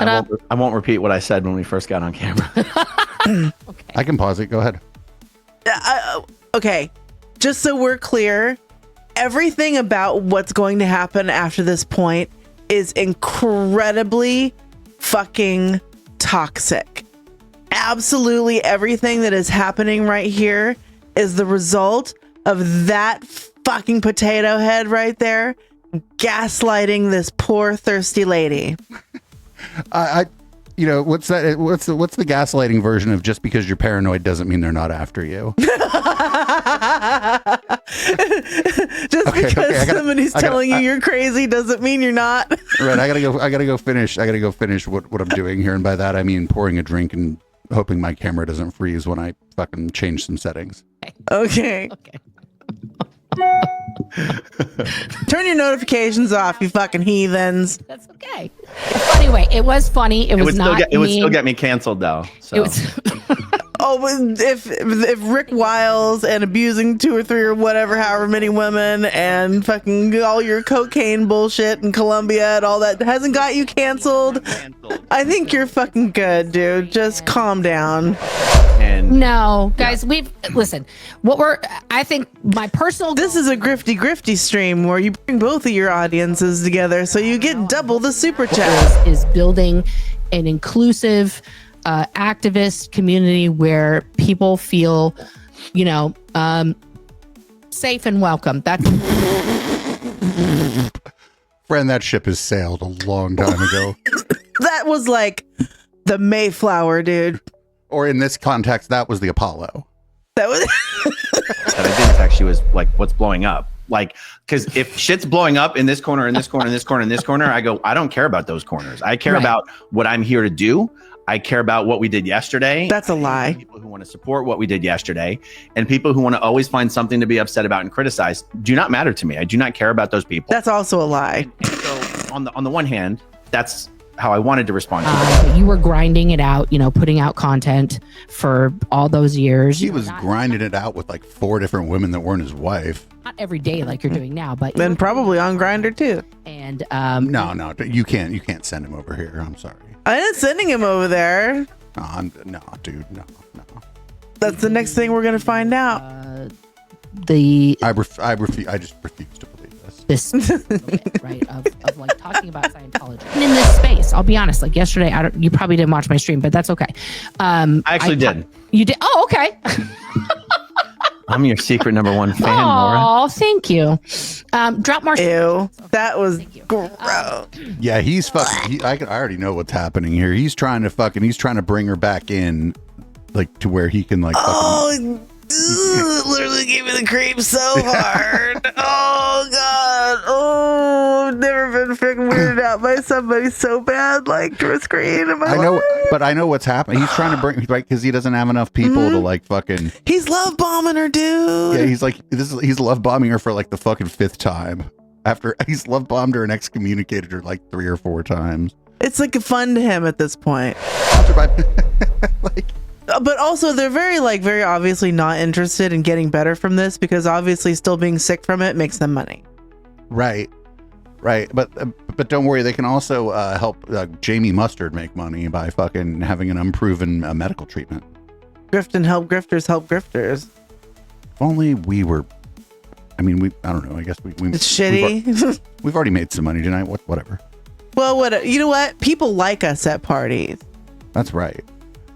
I won't repeat what I said when we first got on camera. Okay. I can pause it. Go ahead. Okay, just so we're clear, everything about what's going to happen after this point is incredibly fucking toxic. Absolutely everything that is happening right here is the result of that fucking potato head right there gaslighting this poor thirsty lady. You know, what's the gaslighting version of just because you're paranoid doesn't mean they're not after you? Just because somebody's telling you you're crazy doesn't mean you're not. Right. I gotta go finish what I'm doing here. And by that, I mean pouring a drink and hoping my camera doesn't freeze when I fucking change some settings. Okay. Turn your notifications off, you fucking heathens. That's okay. Anyway, it was funny. It would still get me canceled though. So. It was. Oh, if Rick Wiles and abusing 2 or 3 or whatever, however many women, and fucking all your cocaine bullshit in Colombia and all that hasn't got you canceled, I think you're fucking good, dude. Just calm down. No, guys, listen. I think my personal. This is a grifty stream where you bring both of your audiences together, so you get double the super chat. Is building an inclusive, activist community where people feel, safe and welcome. That's friend. That ship has sailed a long time ago. That was like the Mayflower, dude. Or in this context, that was the Apollo. That was. That I didn't actually was like, what's blowing up? Like, because if shit's blowing up in this corner, in this corner, in this corner, in this corner, I go, I don't care about those corners. I care about what I'm here to do. I care about what we did yesterday. That's a lie. People who want to support what we did yesterday, and people who want to always find something to be upset about and criticize do not matter to me. I do not care about those people. That's also a lie. And so on the one hand, that's how I wanted to respond to it. You were grinding it out, putting out content for all those years. He was grinding it out with like 4 different women that weren't his wife. Not every day like you're doing now, but then probably on Grindr too. And no, you can't send him over here. I'm sorry. I ain't sending him over there. No, dude, no. That's the next thing we're gonna find out. I just refuse to believe this. Right of like talking about Scientology and in this space. I'll be honest. Like yesterday, you probably didn't watch my stream, but that's okay. I actually did. You did? Oh, okay. I'm your secret number 1 fan, Nora. Nora. Oh, thank you. Drop more. Ew, that was gross. Yeah, he's fucking. I already know what's happening here. He's trying to bring her back in, like to where he can like. Literally gave me the creeps so hard. Oh god. Oh, I've never been freaking weirded out by somebody so bad, like through a screen in my life. But I know what's happening. He's trying to bring because he doesn't have enough people to like fucking. He's love bombing her, dude. Yeah, he's love bombing her for like the fucking 5th time. After he's love bombed her and excommunicated her like 3 or 4 times. It's like fun to him at this point. But also they're very obviously not interested in getting better from this because obviously still being sick from it makes them money. Right. But don't worry, they can also help Jamie Mustard make money by fucking having an unproven medical treatment. Grift and help grifters help grifters. If only we were. I mean, I don't know. I guess we. It's shitty. We've already made some money tonight. Whatever. Well, you know what? People like us at parties. That's right.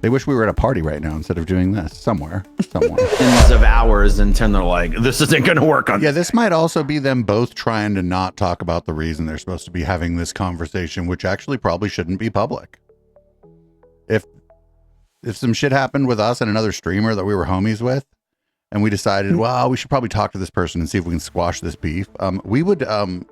They wish we were at a party right now instead of doing this somewhere. Tens of hours until they're like, this isn't going to work on. Yeah, this might also be them both trying to not talk about the reason they're supposed to be having this conversation, which actually probably shouldn't be public. If some shit happened with us and another streamer that we were homies with, and we decided, well, we should probably talk to this person and see if we can squash this beef, we would, I'd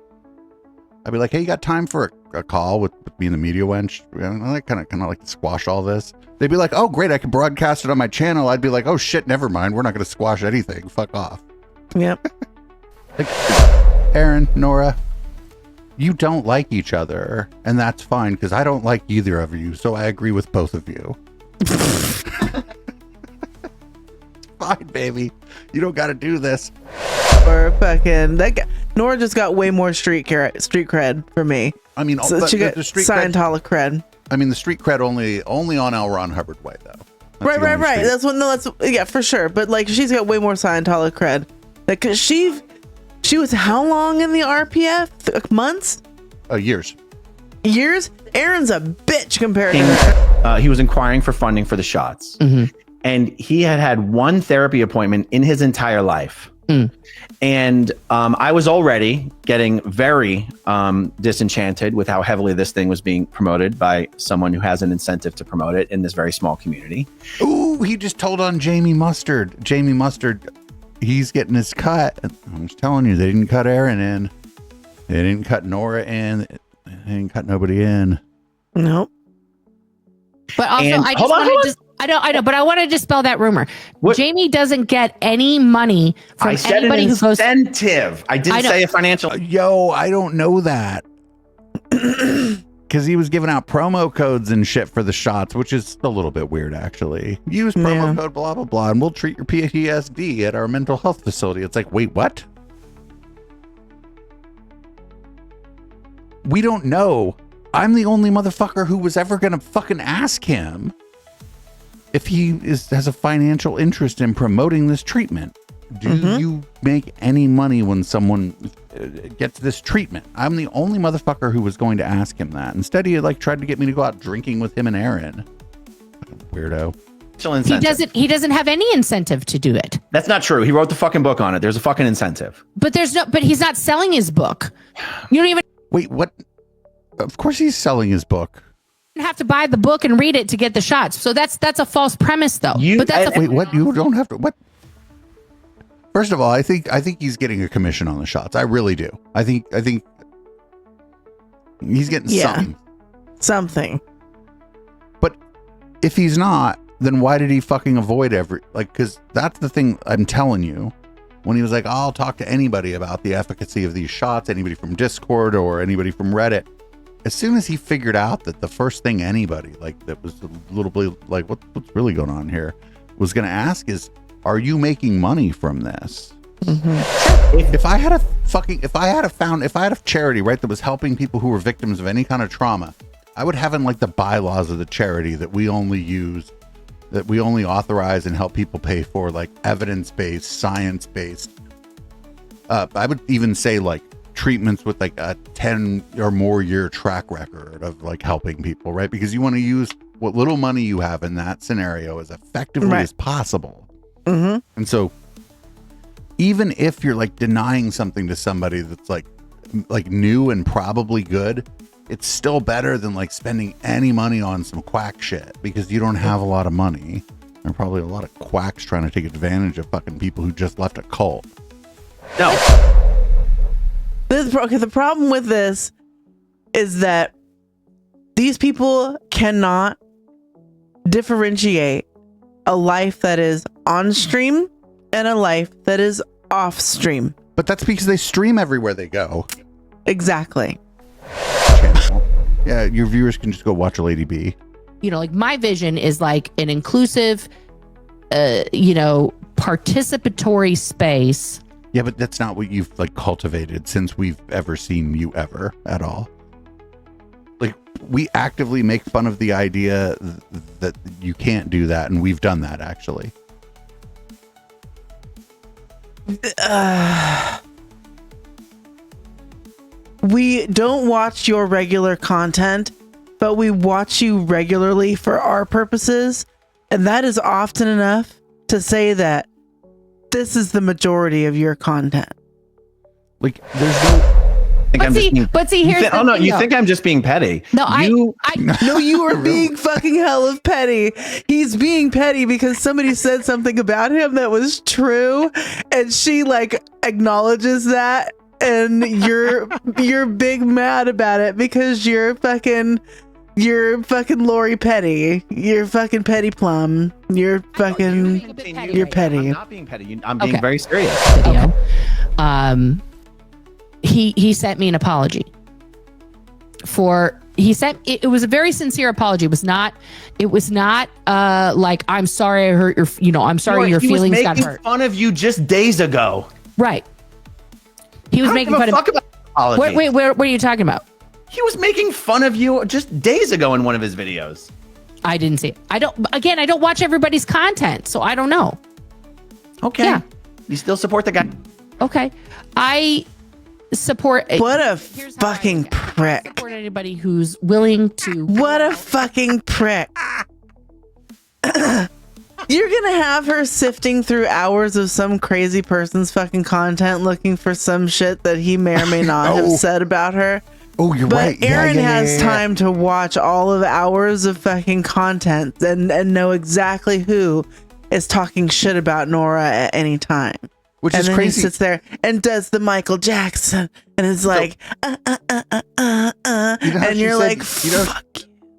be like, hey, you got time for a call with me and the media wench? I kind of like to squash all this. They'd be like, oh, great, I can broadcast it on my channel. I'd be like, oh, shit, never mind. We're not going to squash anything. Fuck off. Yep. Like, Aaron, Nora, you don't like each other, and that's fine, because I don't like either of you, so I agree with both of you. Fine, baby. You don't got to do this. Or fucking that guy. Nora just got way more street cred from me. I mean, so she got Scientology cred. I mean, the street cred only on L. Ron Hubbard Way, though. Right. That's what. No, that's yeah, for sure. But like, she's got way more Scientology cred. Like, 'cause she was how long in the RPF? Months? Years. Years? Aaron's a bitch compared to her. He was inquiring for funding for the shots, and he had one therapy appointment in his entire life. And I was already getting very disenchanted with how heavily this thing was being promoted by someone who has an incentive to promote it in this very small community. Ooh, he just told on Jamie Mustard. Jamie Mustard, he's getting his cut. I'm just telling you, they didn't cut Aaron in. They didn't cut Nora in. They didn't cut nobody in. Nope. But also, And- I just hold on, want hold to on. just, I know, but I want to dispel that rumor. What? Jamie doesn't get any money from I said an anybody who goes. incentive. I didn't I know. say a financial. Yo, I don't know that. Because he was giving out promo codes and shit for the shots, which is a little bit weird, actually. Use promo code blah, blah, blah, and we'll treat your PTSD at our mental health facility. It's like, wait, what? We don't know. I'm the only motherfucker who was ever going to fucking ask him if he has a financial interest in promoting this treatment. Do you make any money when someone gets this treatment? I'm the only motherfucker who was going to ask him that. Instead, he like tried to get me to go out drinking with him and Aaron. Weirdo. He doesn't have any incentive to do it. That's not true. He wrote the fucking book on it. There's a fucking incentive. But he's not selling his book. You don't even Wait, what? Of course he's selling his book. have to buy the book and read it to get the shots. So that's a false premise, though. Wait, what? You don't have to. What? First of all, I think he's getting a commission on the shots. I really do. I think he's getting something. But if he's not, then why did he fucking avoid because that's the thing I'm telling you. When he was like, I'll talk to anybody about the efficacy of these shots, anybody from Discord or anybody from Reddit. As soon as he figured out that the first thing anybody that was a little bit like, what's really going on here, was going to ask is, are you making money from this? If I had a charity, right, that was helping people who were victims of any kind of trauma, I would have in the bylaws of the charity that we only authorize and help people pay for evidence-based, science-based. I would even say treatments with a 10 or more year track record of helping people, right? Because you want to use what little money you have in that scenario as effectively as possible. And so even if you're denying something to somebody that's new and probably good, it's still better than spending any money on some quack shit, because you don't have a lot of money. There are probably a lot of quacks trying to take advantage of fucking people who just left a cult. No. The problem with this is that these people cannot differentiate a life that is on stream and a life that is off stream. But that's because they stream everywhere they go. Exactly. Channel. Yeah, your viewers can just go watch a Lady B. My vision is an inclusive, participatory space. Yeah, but that's not what you've cultivated since we've ever seen you ever at all. We actively make fun of the idea that you can't do that, and we've done that actually. We don't watch your regular content, but we watch you regularly for our purposes, and that is often enough to say that this is the majority of your content. There's no. But see, here's the oh no, thing, you though. think I'm just being petty? No, No, you are being fucking hell of petty. He's being petty because somebody said something about him that was true, and she acknowledges that, and you're big mad about it because you're fucking Lori Petty. You're fucking Petty Plum. You're fucking you're petty. I'm not being petty. I'm being very serious. Video. He sent me an apology it was a very sincere apology. It was not I'm sorry I hurt I'm sorry your feelings got hurt. He was making fun of you just days ago. Right. He was making fun of apology. Wait, what are you talking about? He was making fun of you just days ago in one of his videos. I didn't see it. I don't watch everybody's content, so I don't know. Okay. Yeah. You still support the guy? Okay. I support. What a Here's how fucking I prick. support anybody who's willing to. What a fucking prick. You're gonna have her sifting through hours of some crazy person's fucking content looking for some shit that he may or may not have said about her. Oh, you're But right. Aaron has time to watch all of hours of fucking content and know exactly who is talking shit about Nora at any time. Which And is then crazy. he sits there and does the Michael Jackson and is like, You know how and she you're said- like, you know- fuck.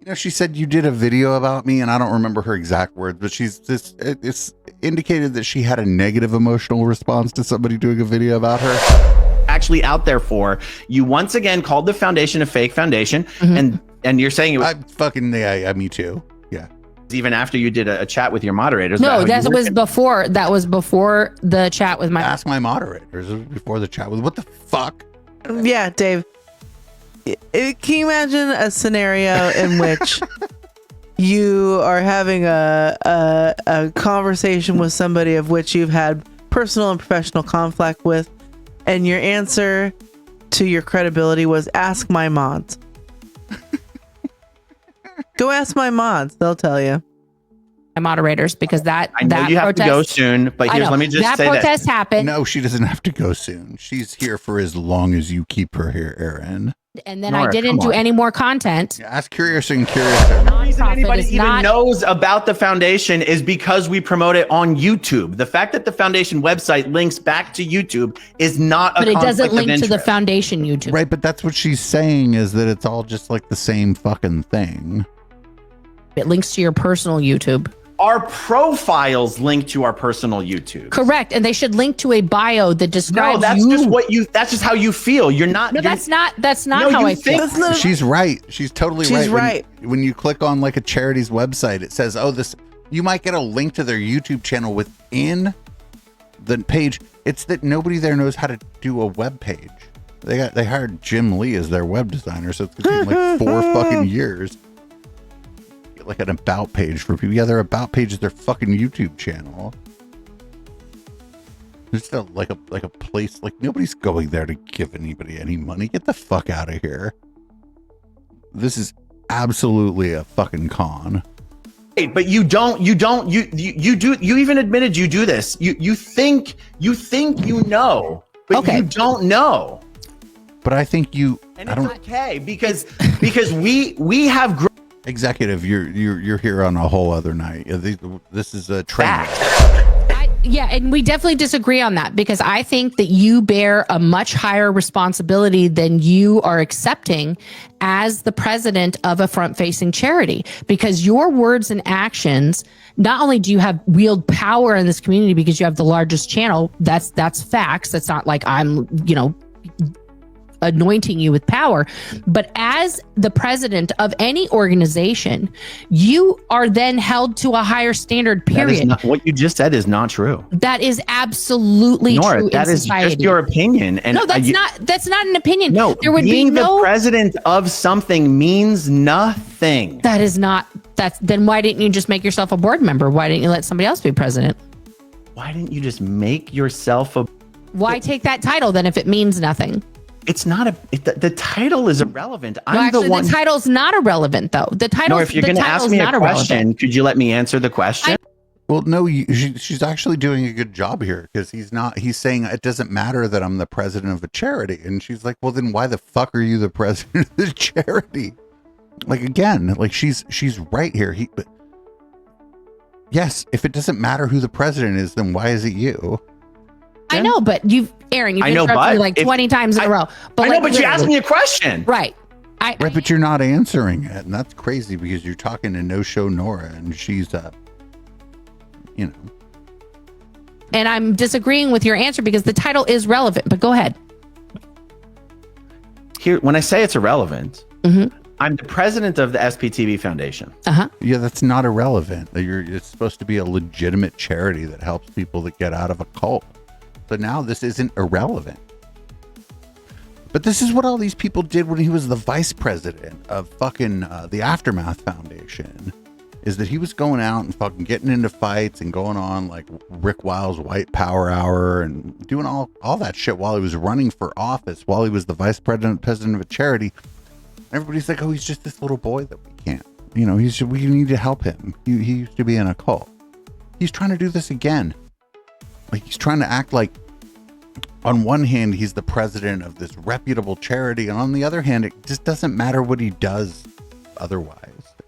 You know, she said you did a video about me, and I don't remember her exact words, but it's indicated that she had a negative emotional response to somebody doing a video about her. Actually out there for you once again called the foundation a fake foundation, and you're saying it was Me too. Yeah. even after you did a chat with your moderators. No, about how that you were- was before. That was before the chat with my. Ask my moderators before the chat. What the fuck? Yeah, Dave. Can you imagine a scenario in which you are having a conversation with somebody of which you've had personal and professional conflict with, and your answer to your credibility was ask my mods? Go ask my mods; they'll tell you. My moderators, because that I know that you have protest, to go soon, but I here's know. let me just that say protest happened, No, she doesn't have to go soon. She's here for as long as you keep her here, Aaron. and then Nora, I didn't come do on. any more content. Yeah, ask Curious and Curiouser. The reason Nonprofit anybody is even not- knows about the foundation is because we promote it on YouTube. The fact that the foundation website links back to YouTube is not a But it doesn't conflict of link to the interest. foundation YouTube. Right, but that's what she's saying is that it's all just like the same fucking thing. It links to your personal YouTube. Our profiles link to our personal YouTube. Correct, and they should link to a bio that describes No, that's you. just what you. That's just how you feel. You're not. No, you're- that's not No, how you I think- feel. That's not- She's right. She's totally She's right. right. When you click on like a charity's website, it says, "Oh, this." You might get a link to their YouTube channel within the page. It's that nobody there knows how to do a web page. They hired Jim Lee as their web designer, so it's gonna take like 4 fucking years. Get like an about page for people. Yeah, their about page is their fucking YouTube channel. There's like a place like nobody's going there to give anybody any money. Get the fuck out of here. This is absolutely a fucking con. But you do. You even admitted you do this. You think you know, but Okay. you don't know. But I think you. And I it's don't. okay because we have Executive, you're here on a whole other night. This is a train wreck. Yeah, and we definitely disagree on that because I think that you bear a much higher responsibility than you are accepting as the president of a front-facing charity because your words and actions, not only do you have wield power in this community because you have the largest channel, that's facts. That's not like I'm, anointing you with power, but as the president of any organization, you are then held to a higher standard, That is period. not, what you just said is not true. That is absolutely Nora, true that in is society. just your opinion. And No, that's not an opinion. No, there would be being no. the president of something means nothing. That is not. Then why didn't you just make yourself a board member? Why didn't you let somebody else be president? Why didn't you just make yourself a? Why take that title then if it means nothing? It's not a. The title is irrelevant. I'm No, actually, the one. the title's not irrelevant though. The title. No, if you're going to ask me a question, could you let me answer the question? Well, no, she's actually doing a good job here because he's saying it doesn't matter that I'm the president of a charity. And she's like, well, then why the fuck are you the president of the charity? Like, again, like she's right here. But yes, if it doesn't matter who the president is, then why is it you? I know, but Aaron, you've I know, interrupted me but like if- 20 times in a row. I know, like, but you asked me a question. right. Right, but you're not answering it. And that's crazy because you're talking to No-Show Nora and she's, And I'm disagreeing with your answer because the title is relevant, but go ahead. Here, when I say it's irrelevant, Mm-hmm. I'm the president of the S.P.T.V. Foundation. Uh-huh. Yeah, that's not irrelevant. It's supposed to be a legitimate charity that helps people that get out of a cult. So now this isn't irrelevant. But this is what all these people did when he was the vice president of fucking the Aftermath Foundation, is that he was going out and fucking getting into fights and going on like Rick Wiles' White Power Hour and doing all that shit while he was running for office, while he was the vice president of a charity. Everybody's like, oh, he's just this little boy that we can't, we need to help him. He used to be in a cult. He's trying to do this again. Like, he's trying to act like, on one hand, he's the president of this reputable charity, and on the other hand, it just doesn't matter what he does otherwise.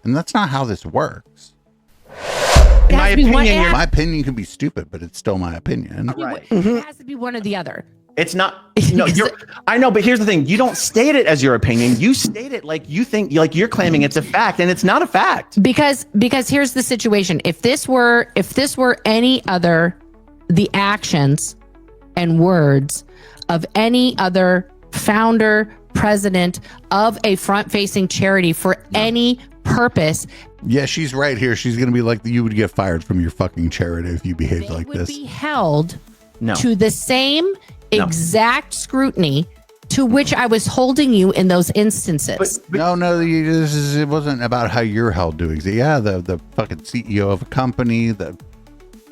And that's not how this works. My opinion can be stupid, but it's still my opinion. Right. It has to be one or the other. It's not. No, I know, but here's the thing: you don't state it as your opinion. You state it like you think, like you're claiming it's a fact, and it's not a fact. Because here's the situation: if this were any other, the actions and words of any other founder, president of a front-facing charity for any purpose. Yeah, she's right here. She's going to be like, you would get fired from your fucking charity if you behaved like this. They would be held to the same exact scrutiny to which I was holding you in those instances. No, it wasn't about how you're held to. Yeah, the fucking CEO of a company,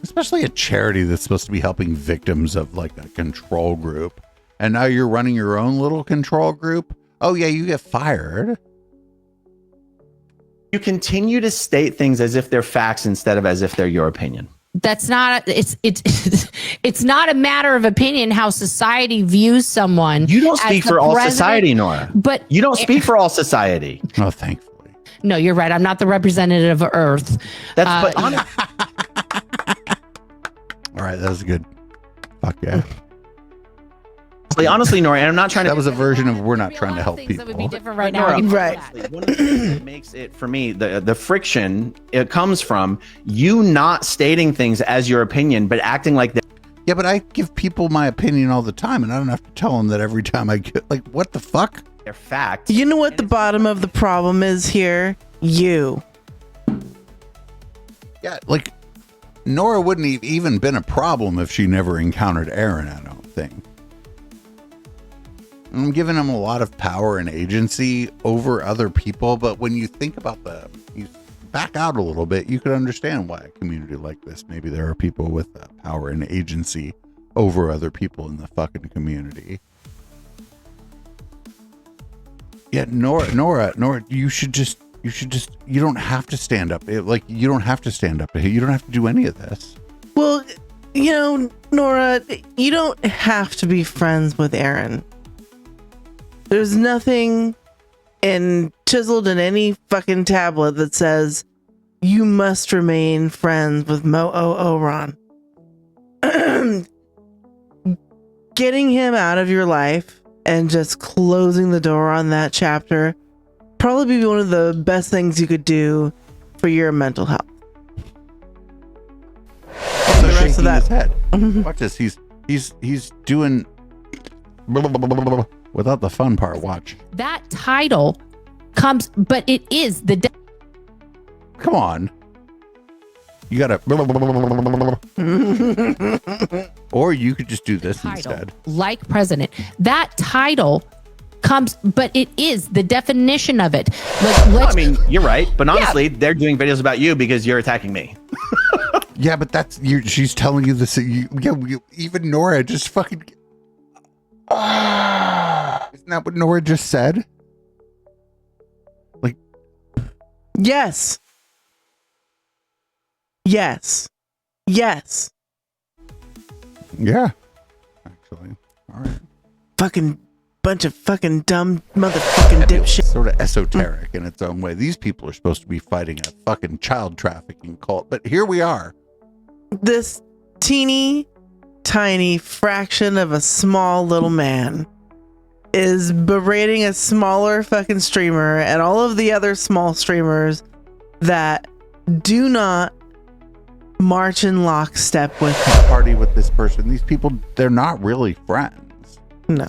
especially a charity that's supposed to be helping victims of like a control group. And now you're running your own little control group. Oh yeah, you get fired. You continue to state things as if they're facts instead of as if they're your opinion. That's not it's not a matter of opinion how society views someone. You don't speak for all society, Nora. But you don't speak for all society. Oh, thankfully. No, you're right. I'm not the representative of Earth. That's but all right, that was good. Fuck yeah. Honestly, Nora, and I'm not trying to. That was a version of we're not trying to help people. people. That would be different right now. Nora, right. Honestly, one of the things that makes it for me, the friction, it comes from you not stating things as your opinion, but acting like that. Yeah, but I give people my opinion all the time, and I don't have to tell them that every time I get like, what the fuck? They're facts. You know what the bottom of the problem is here? You. Yeah, like Nora wouldn't have even been a problem if she never encountered Aaron, I don't think. I'm giving him a lot of power and agency over other people, but when you think about you back out a little bit, you could understand why a community like this, maybe there are people with power and agency over other people in the fucking community. Yeah, Nora, you don't have to stand up. You don't have to stand up. You don't have to do any of this. Well, Nora, you don't have to be friends with Aaron. There's nothing chiseled in any fucking tablet that says you must remain friends with Mo-O-O-Ron. Getting him out of your life and just closing the door on that chapter probably be one of the best things you could do for your mental health. Also the rest of that his head. Watch this. He's doing without the fun part. Watch. That title comes, but it is the. Come on. You gotta. Or you could just do this title, instead. Like president. That title comes, but it is the definition of it. I mean, you're right, but honestly, they're doing videos about you because you're attacking me. Yeah, but she's telling you this. Even Nora just fucking. Isn't that what Nora just said? Like, yes. Yeah, actually. All right. Fucking bunch of fucking dumb motherfucking dipshit. Sort of esoteric in its own way. These people are supposed to be fighting a fucking child trafficking cult, but here we are. This teeny tiny fraction of a small little man is berating a smaller fucking streamer and all of the other small streamers that do not march in lockstep with him. Party with this person. These people, they're not really friends. No.